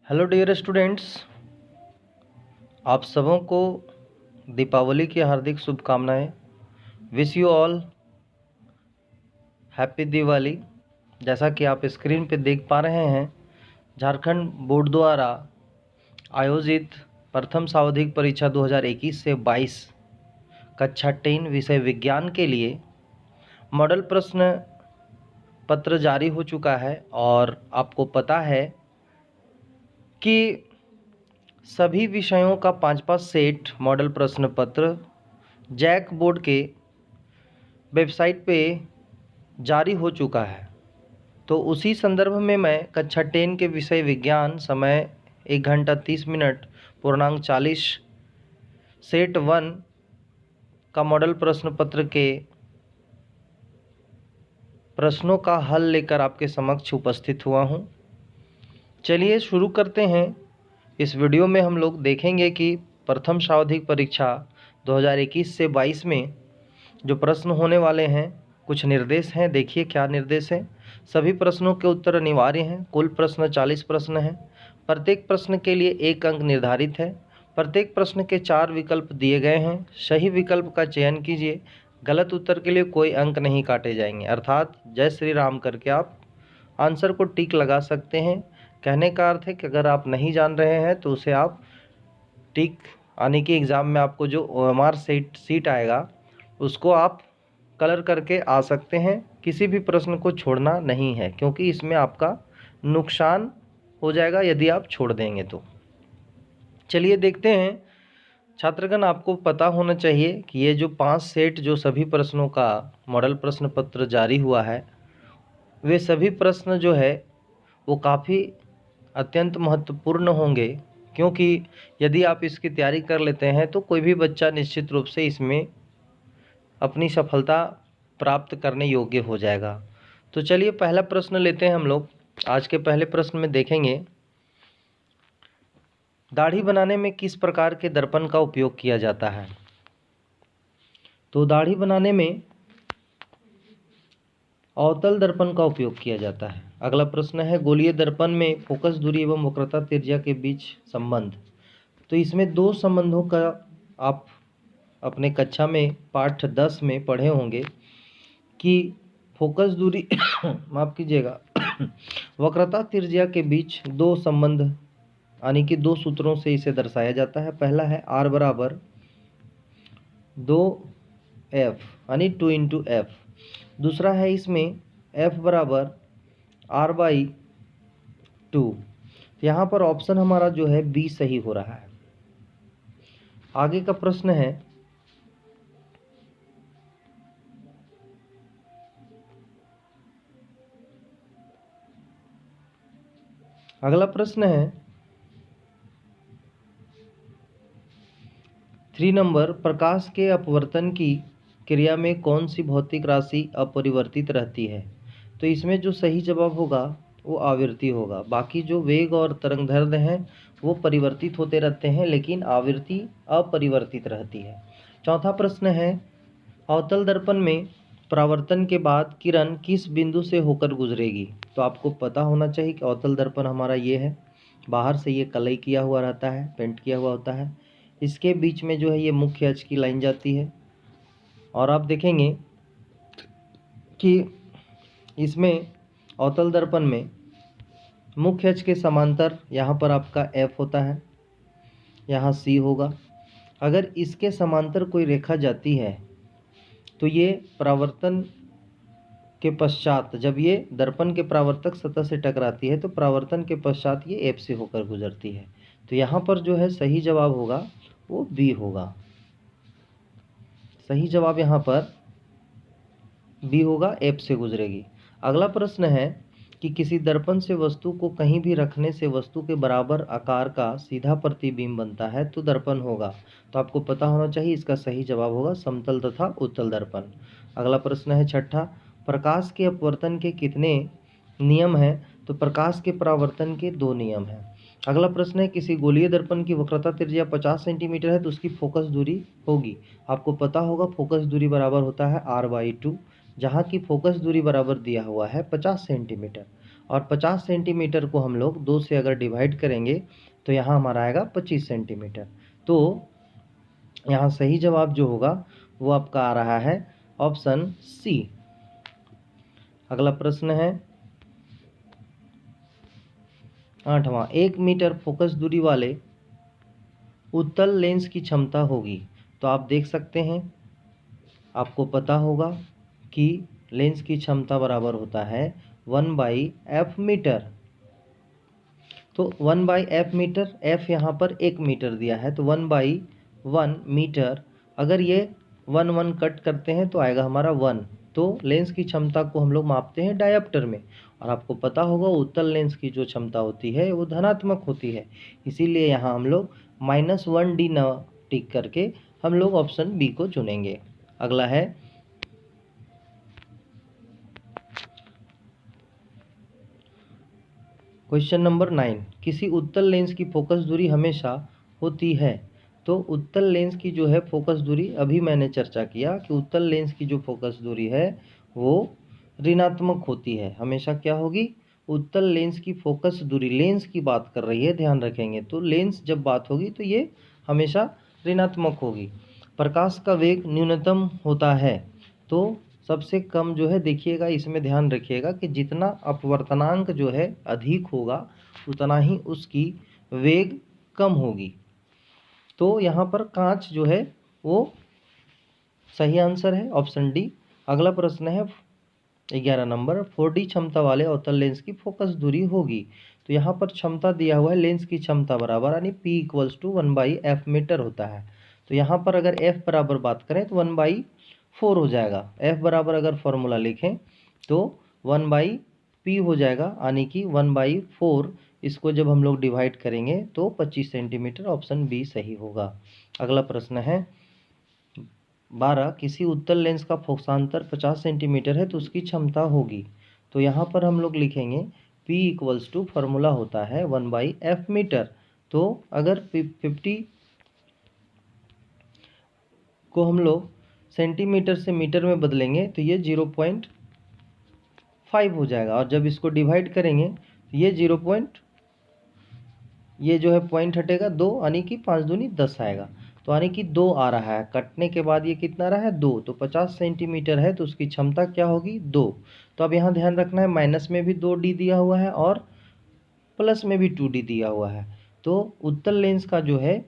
Hello dear students, आप सबों को दीपावली की हार्दिक शुभकामनाएं। Wish you all happy Diwali. जैसा कि आप स्क्रीन पे देख पा रहे हैं, झारखंड बोर्ड द्वारा आयोजित प्रथम सावधिक परीक्षा 2021 से 22 कक्षा 10 विषय विज्ञान के लिए मॉडल प्रश्न पत्र जारी हो चुका है। और आपको पता है कि सभी विषयों का 5-5 सेट मॉडल प्रश्न पत्र जैक बोर्ड के वेबसाइट पे जारी हो चुका है। तो उसी संदर्भ में मैं कक्षा 10 के विषय विज्ञान समय 1 घंटा 30 मिनट पूर्णांक 40 सेट 1 का मॉडल प्रश्न पत्र के प्रश्नों का हल लेकर आपके समक्ष उपस्थित हुआ हूं। चलिए शुरू करते हैं। इस वीडियो में हम लोग देखेंगे कि प्रथम सावधिक परीक्षा 2021 से 22 में जो प्रश्न होने वाले हैं, कुछ निर्देश हैं। देखिए क्या निर्देश है। सभी प्रश्नों के उत्तर अनिवार्य हैं। कुल प्रश्न 40 प्रश्न हैं। प्रत्येक प्रश्न के लिए 1 अंक निर्धारित है। प्रत्येक प्रश्न के 4 विकल्प दिए गए हैं। सही विकल्प का चयन कीजिए। गलत उत्तर के लिए कोई अंक नहीं काटे जाएंगे। अर्थात जय श्री राम करके आप आंसर को टिक लगा सकते हैं। कहने का अर्थ है कि अगर आप नहीं जान रहे हैं तो उसे आप टिक आने की एग्ज़ाम में आपको जो OMR सीट आएगा उसको आप कलर करके आ सकते हैं। किसी भी प्रश्न को छोड़ना नहीं है, क्योंकि इसमें आपका नुकसान हो जाएगा यदि आप छोड़ देंगे तो। चलिए देखते हैं। छात्रगण, आपको पता होना चाहिए कि ये जो 5 सेट जो सभी प्रश्नों का मॉडल प्रश्न पत्र जारी हुआ है, वे सभी प्रश्न जो है वो काफ़ी अत्यंत महत्वपूर्ण होंगे। क्योंकि यदि आप इसकी तैयारी कर लेते हैं तो कोई भी बच्चा निश्चित रूप से इसमें अपनी सफलता प्राप्त करने योग्य हो जाएगा। तो चलिए पहला प्रश्न लेते हैं हम लोग। आज के पहले प्रश्न में देखेंगे, दाढ़ी बनाने में किस प्रकार के दर्पण का उपयोग किया जाता है। तो दाढ़ी बनाने में अवतल दर्पण का उपयोग किया जाता है। अगला प्रश्न है, गोलीय दर्पण में फोकस दूरी एवं वक्रता त्रिज्या के बीच संबंध। तो इसमें 2 संबंधों का आप अपने कक्षा में पाठ 10 में पढ़े होंगे कि फोकस दूरी माफ कीजिएगा वक्रता त्रिज्या के बीच 2 संबंध यानी कि 2 सूत्रों से इसे दर्शाया जाता है। पहला है R बराबर 2F यानी 2 इंटू एफ। दूसरा है इसमें F बराबर R/2। यहाँ पर ऑप्शन हमारा जो है बी सही हो रहा है। आगे का प्रश्न है, अगला प्रश्न है 3 नंबर, प्रकाश के अपवर्तन की क्रिया में कौन सी भौतिक राशि अपरिवर्तित रहती है। तो इसमें जो सही जवाब होगा वो आवृत्ति होगा। बाकी जो वेग और तरंगदैर्घ्य हैं वो परिवर्तित होते रहते हैं, लेकिन आवृत्ति अपरिवर्तित रहती है। चौथा प्रश्न है, अवतल दर्पण में परावर्तन के बाद किरण किस बिंदु से होकर गुजरेगी। तो आपको पता होना चाहिए कि अवतल दर्पण हमारा ये है। बाहर से ये कलई किया हुआ रहता है, पेंट किया हुआ होता है। इसके बीच में जो है ये मुख्य अक्ष की लाइन जाती है। और आप देखेंगे कि इसमें अवतल दर्पण में मुख्य अक्ष के समांतर यहाँ पर आपका F होता है, यहाँ C होगा। अगर इसके समांतर कोई रेखा जाती है तो ये परावर्तन के पश्चात, जब ये दर्पण के परावर्तक सतह से टकराती है तो परावर्तन के पश्चात ये F से होकर गुजरती है। तो यहाँ पर जो है सही जवाब होगा वो बी होगा। सही जवाब यहाँ पर बी होगा, F से गुजरेगी। अगला प्रश्न है कि किसी दर्पण से वस्तु को कहीं भी रखने से वस्तु के बराबर आकार का सीधा प्रतिबिंब बनता है तो दर्पण होगा। तो आपको पता होना चाहिए इसका सही जवाब होगा समतल तथा उत्तल दर्पण। अगला प्रश्न है छठा, प्रकाश के अपवर्तन के कितने नियम हैं। तो प्रकाश के परावर्तन के 2 नियम हैं। अगला प्रश्न है, किसी गोलीय दर्पण की वक्रता त्रिज्या 50 सेंटीमीटर है तो उसकी फोकस दूरी होगी। आपको पता होगा फोकस दूरी बराबर होता है R/2, जहाँ की फोकस दूरी बराबर दिया हुआ है 50 सेंटीमीटर। और 50 सेंटीमीटर को हम लोग 2 से अगर डिवाइड करेंगे तो यहाँ हमारा आएगा 25 सेंटीमीटर। तो यहाँ सही जवाब जो होगा वो आपका आ रहा है ऑप्शन सी। अगला प्रश्न है 8वां, 1 मीटर फोकस दूरी वाले उत्तल लेंस की क्षमता होगी। तो आप देख सकते हैं, आपको पता होगा कि लेंस की क्षमता बराबर होता है 1/f मीटर। तो 1/f मीटर, f यहाँ पर 1 मीटर दिया है, तो 1/1 मीटर। अगर ये 1 कट करते हैं तो आएगा हमारा 1। तो लेंस की क्षमता को हम लोग मापते हैं डायप्टर में, और आपको पता होगा उत्तल लेंस की जो क्षमता होती है वो धनात्मक होती है। इसीलिए यहाँ हम लोग -1d न टिक करके हम लोग ऑप्शन बी को चुनेंगे। अगला है क्वेश्चन नंबर 9, किसी उत्तल लेंस की फोकस दूरी हमेशा होती है। तो उत्तल लेंस की जो है फोकस दूरी, अभी मैंने चर्चा किया कि उत्तल लेंस की जो फोकस दूरी है वो ऋणात्मक होती है। हमेशा क्या होगी? उत्तल लेंस की फोकस दूरी, लेंस की बात कर रही है, ध्यान रखेंगे। तो लेंस जब बात होगी तो ये हमेशा ऋणात्मक होगी। प्रकाश का वेग न्यूनतम होता है, तो सबसे कम जो है, देखिएगा इसमें ध्यान रखिएगा कि जितना अपवर्तनांक जो है अधिक होगा उतना ही उसकी वेग कम होगी। तो यहाँ पर कांच जो है वो सही आंसर है, ऑप्शन डी। अगला प्रश्न है 11 नंबर, 4D क्षमता वाले अवतल लेंस की फोकस दूरी होगी। तो यहाँ पर क्षमता दिया हुआ है लेंस की क्षमता बराबर, यानी P = 1/f मीटर होता है। तो यहाँ पर अगर f बराबर बात करें तो 1/4 हो जाएगा। f बराबर अगर फॉर्मूला लिखें तो 1/p हो जाएगा, यानी कि 1/4। इसको जब हम लोग डिवाइड करेंगे तो 25 सेंटीमीटर, ऑप्शन बी सही होगा। अगला प्रश्न है 12, किसी उत्तल लेंस का फोकसांतर 50 सेंटीमीटर है तो उसकी क्षमता होगी। तो यहाँ पर हम लोग लिखेंगे P = फॉर्मूला होता है 1/f मीटर। तो अगर 50 को हम लोग सेंटीमीटर से मीटर में बदलेंगे तो ये 0.5 हो जाएगा, और जब इसको डिवाइड करेंगे तो ये ये जो है पॉइंट हटेगा 2, यानी कि 5 दूनी 10 आएगा। तो यानी कि 2 आ रहा है, कटने के बाद ये कितना रहा है 2। तो 50 सेंटीमीटर है तो उसकी क्षमता क्या होगी 2। तो अब यहाँ ध्यान रखना है, माइनस में भी 2d दिया हुआ है और प्लस में भी 2d दिया हुआ है। तो उत्तल लेंस का जो है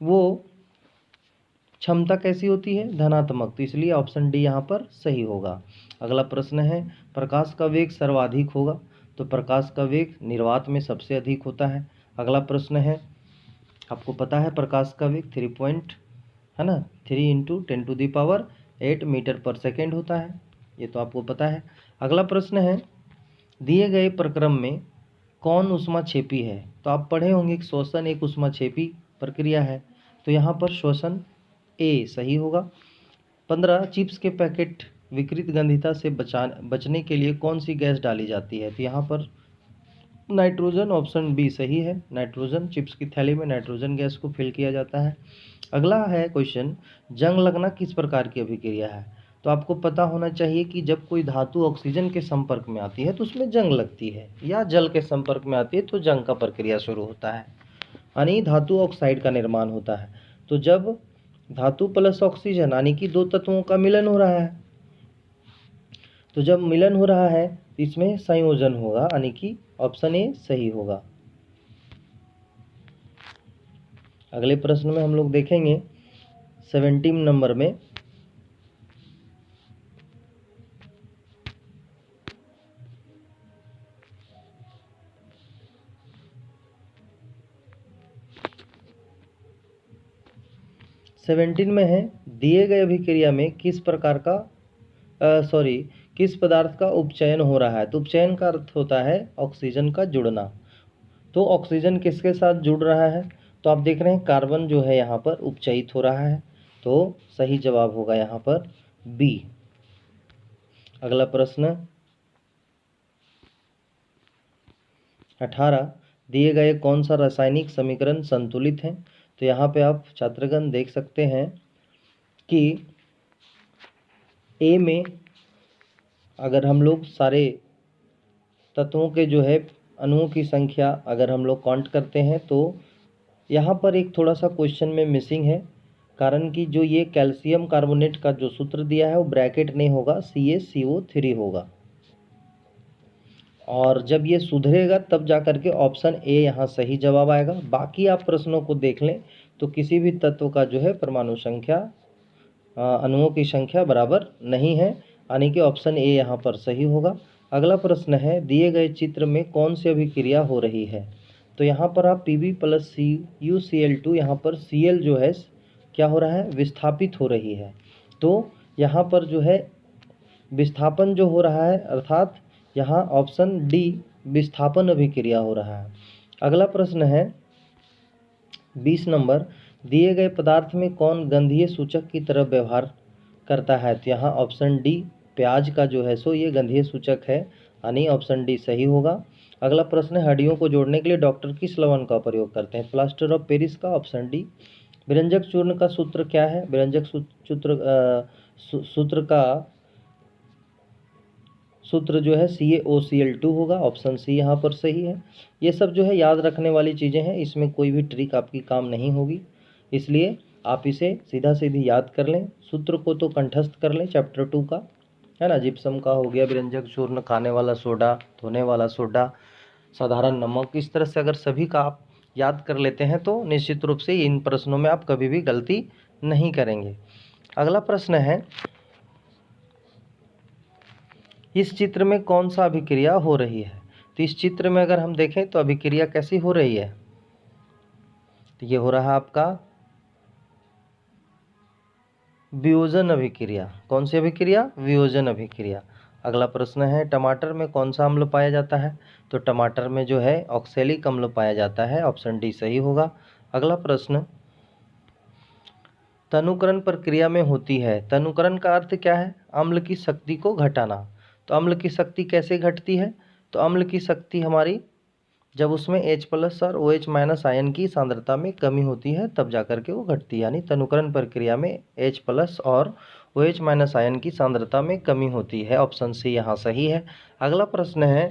वो क्षमता कैसी होती है? धनात्मक। तो इसलिए ऑप्शन डी यहाँ पर सही होगा। अगला प्रश्न है, प्रकाश का वेग सर्वाधिक होगा। तो प्रकाश का वेग निर्वात में सबसे अधिक होता है। अगला प्रश्न है, आपको पता है प्रकाश का वेग 3 × 10⁸ मीटर पर सेकेंड होता है, ये तो आपको पता है। अगला प्रश्न है, दिए गए प्रक्रम में कौन ऊष्माक्षेपी है? तो आप पढ़े होंगे कि श्वसन एक ऊष्माक्षेपी प्रक्रिया है। तो यहाँ पर श्वसन ए सही होगा। 15, चिप्स के पैकेट विकृत गंधिता से बचने के लिए कौन सी गैस डाली जाती है? तो यहाँ पर नाइट्रोजन, ऑप्शन बी सही है, नाइट्रोजन। चिप्स की थैली में नाइट्रोजन गैस को फिल किया जाता है। अगला है क्वेश्चन, जंग लगना किस प्रकार की अभिक्रिया है? तो आपको पता होना चाहिए कि जब कोई धातु ऑक्सीजन के संपर्क में आती है तो उसमें जंग लगती है, या जल के संपर्क में आती है तो जंग का प्रक्रिया शुरू होता है, यानी धातु ऑक्साइड का निर्माण होता है। तो जब धातु प्लस ऑक्सीजन यानी कि 2 तत्वों का मिलन हो रहा है, तो जब मिलन हो रहा है तो इसमें संयोजन होगा, यानी कि ऑप्शन ए सही होगा। अगले प्रश्न में हम लोग देखेंगे 17 नंबर में, है, दिए गए अभिक्रिया में किस प्रकार का किस पदार्थ का उपचयन हो रहा है? तो उपचयन का अर्थ होता है ऑक्सीजन का जुड़ना। तो ऑक्सीजन किसके साथ जुड़ रहा है? तो आप देख रहे हैं कार्बन जो है यहाँ पर उपचयित हो रहा है, तो सही जवाब होगा यहाँ पर बी। अगला प्रश्न 18, दिए गए कौन सा रासायनिक समीकरण संतुलित है? तो यहाँ पे आप छात्रगण देख सकते हैं कि ए में अगर हम लोग सारे तत्वों के जो है अणुओं की संख्या अगर हम लोग काउंट करते हैं तो यहाँ पर एक थोड़ा सा क्वेश्चन में मिसिंग है, कारण कि जो ये कैल्शियम कार्बोनेट का जो सूत्र दिया है वो ब्रैकेट नहीं होगा, CaCO3 होगा। और जब ये सुधरेगा तब जा कर के ऑप्शन ए यहाँ सही जवाब आएगा। बाकी आप प्रश्नों को देख लें तो किसी भी तत्व का जो है परमाणु संख्या अणुओं की संख्या बराबर नहीं है, यानी कि ऑप्शन ए यहाँ पर सही होगा। अगला प्रश्न है, दिए गए चित्र में कौन सी अभिक्रिया हो रही है? तो यहाँ पर आप Pb प्लस CuCl2 यहाँ पर Cl जो है क्या हो रहा है, विस्थापित हो रही है। तो यहाँ पर जो है विस्थापन जो हो रहा है, अर्थात यहाँ ऑप्शन डी विस्थापन अभिक्रिया हो रहा है। अगला प्रश्न है 20 नंबर, दिए गए पदार्थ में कौन गंधीय सूचक की तरह व्यवहार करता है? तो यहाँ ऑप्शन डी प्याज का जो है सो ये गंधीय सूचक है, यानी ऑप्शन डी सही होगा। अगला प्रश्न है, हड्डियों को जोड़ने के लिए डॉक्टर किस लवण का प्रयोग करते हैं? प्लास्टर ऑफ पेरिस का, ऑप्शन डी। व्यंजक चूर्ण का सूत्र क्या है? व्यंजक सूत्र का सूत्र जो है CaOCl2 होगा, ऑप्शन सी यहाँ पर सही है। ये सब जो है याद रखने वाली चीज़ें हैं, इसमें कोई भी ट्रिक आपकी काम नहीं होगी, इसलिए आप इसे सीधा सीधी याद कर लें। सूत्र को तो कंठस्थ कर लें चैप्टर 2 का, है ना। जिप्सम का हो गया, व्यंजक चूर्ण, खाने वाला सोडा, धोने वाला सोडा, साधारण नमक, इस तरह से अगर सभी का आप याद कर लेते हैं तो निश्चित रूप से इन प्रश्नों में आप कभी भी गलती नहीं करेंगे। अगला प्रश्न है, इस चित्र में कौन सा अभिक्रिया हो रही है? तो इस चित्र में अगर हम देखें तो अभिक्रिया कैसी हो रही है? तो ये हो रहा है आपका वियोजन अभिक्रिया। कौन सी अभिक्रिया? वियोजन अभिक्रिया। अगला प्रश्न है, टमाटर में कौन सा अम्ल पाया जाता है? तो टमाटर में जो है ऑक्सैलिक अम्ल पाया जाता है, ऑप्शन डी सही होगा। अगला प्रश्न, तनुकरण प्रक्रिया में होती है। तनुकरण का अर्थ क्या है? अम्ल की शक्ति को घटाना। तो अम्ल की शक्ति कैसे घटती है? तो अम्ल की शक्ति हमारी जब उसमें H+ और OH- आयन की सांद्रता में कमी होती है तब जाकर के वो घटती है, यानी तनुकरण प्रक्रिया में H+ और OH- आयन की सांद्रता में कमी होती है, ऑप्शन सी यहाँ सही है। अगला प्रश्न है,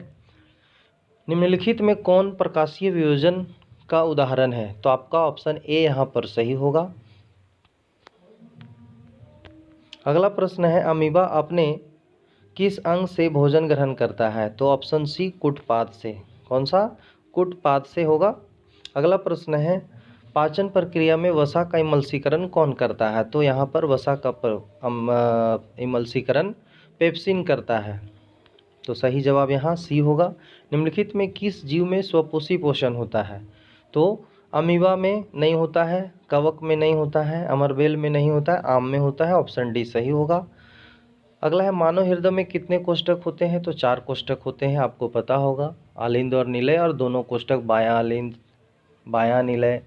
निम्नलिखित में कौन प्रकाशीय वियोजन का उदाहरण है? तो आपका ऑप्शन ए यहाँ पर सही होगा। अगला प्रश्न है, अमीबा अपने किस अंग से भोजन ग्रहण करता है? तो ऑप्शन सी कुटपाद से। कौन सा? कुटपाद से होगा। अगला प्रश्न है, पाचन प्रक्रिया में वसा का इमल्सीकरण कौन करता है? तो यहाँ पर वसा का इमल्सीकरण पेप्सिन करता है, तो सही जवाब यहाँ सी होगा। निम्नलिखित में किस जीव में स्वपोषी पोषण होता है? तो अमीबा में नहीं होता है, कवक में नहीं होता है, अमरबेल में नहीं होता है, आम में होता है, ऑप्शन डी सही होगा। अगला है, मानव हृदय में कितने कोष्ठक होते हैं? तो 4 कोष्ठक होते हैं, आपको पता होगा, आलिंद और निलय, और दोनों कोष्ठक बायां आलिंद बायां निलय,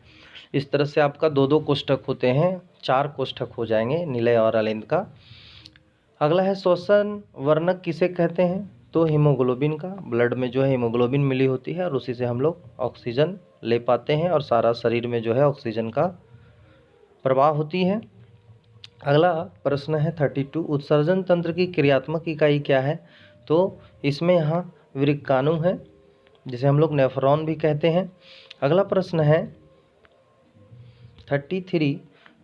इस तरह से आपका 2-2 कोष्ठक होते हैं, 4 कोष्ठक हो जाएंगे निलय और आलिंद का। अगला है, श्वसन वर्णक किसे कहते हैं? तो हीमोग्लोबिन का। ब्लड में जो है हीमोग्लोबिन मिली होती है और उसी से हम लोग ऑक्सीजन ले पाते हैं और सारा शरीर में जो है ऑक्सीजन का प्रवाह होती है। अगला प्रश्न है 32, उत्सर्जन तंत्र की क्रियात्मक इकाई क्या है? तो इसमें यहाँ वृक्काणु है, जिसे हम लोग नेफ्रॉन भी कहते हैं। अगला प्रश्न है 33,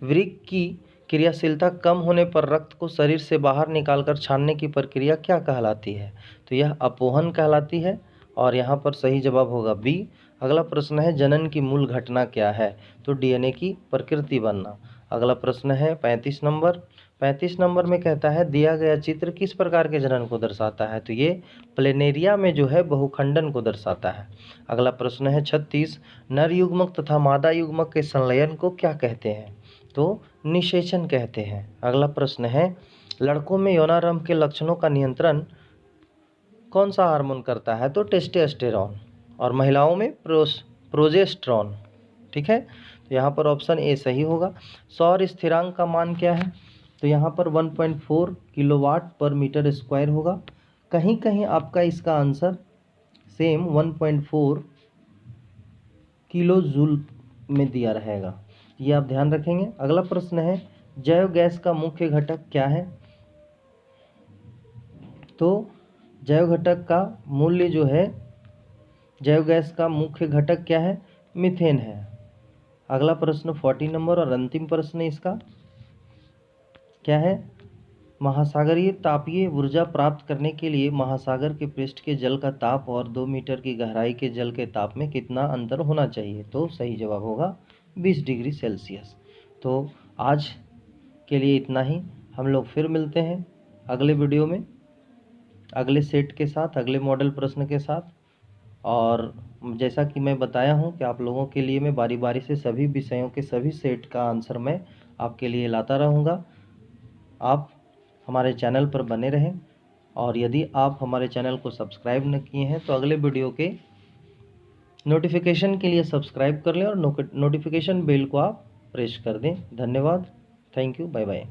वृक्क की क्रियाशीलता कम होने पर रक्त को शरीर से बाहर निकालकर छानने की प्रक्रिया क्या कहलाती है? तो यह अपोहन कहलाती है, और यहाँ पर सही जवाब होगा बी। अगला प्रश्न है, जनन की मूल घटना क्या है? तो DNA की प्रकृति बनना। अगला प्रश्न है 35 नंबर। 35 नंबर में कहता है, दिया गया चित्र किस प्रकार के जनन को दर्शाता है? तो ये प्लेनेरिया में जो है बहुखंडन को दर्शाता है। अगला प्रश्न है 36, नर युग्मक तथा मादा युग्मक के संलयन को क्या कहते हैं? तो निषेचन कहते हैं। अगला प्रश्न है, लड़कों में यौनारंभ के लक्षणों का नियंत्रण कौन सा हार्मोन करता है? तो टेस्टोस्टेरोन, और महिलाओं में प्रोजेस्टेरोन। ठीक है, तो यहाँ पर ऑप्शन ए सही होगा। सौर स्थिरांक का मान क्या है? तो यहाँ पर 1.4 किलोवाट पर मीटर स्क्वायर होगा। कहीं कहीं आपका इसका आंसर सेम 1.4 किलो जूल में दिया रहेगा, ये आप ध्यान रखेंगे। अगला प्रश्न है, जैव गैस का मुख्य घटक क्या है? तो जैव घटक का मूल्य जो है, जैव गैस का मुख्य घटक क्या है? मीथेन है। अगला प्रश्न 40 नंबर और अंतिम प्रश्न इसका क्या है? महासागरीय तापीय ऊर्जा प्राप्त करने के लिए महासागर के पृष्ठ के जल का ताप और 2 मीटर की गहराई के जल के ताप में कितना अंतर होना चाहिए? तो सही जवाब होगा 20 डिग्री सेल्सियस। तो आज के लिए इतना ही। हम लोग फिर मिलते हैं अगले वीडियो में, अगले सेट के साथ, अगले मॉडल प्रश्न के साथ। और जैसा कि मैं बताया हूँ कि आप लोगों के लिए मैं बारी बारी से सभी विषयों के सभी सेट का आंसर मैं आपके लिए लाता रहूँगा। आप हमारे चैनल पर बने रहें, और यदि आप हमारे चैनल को सब्सक्राइब न किए हैं तो अगले वीडियो के नोटिफिकेशन के लिए सब्सक्राइब कर लें और नोटिफिकेशन बेल को आप प्रेस कर दें। धन्यवाद। Thank you. Bye bye.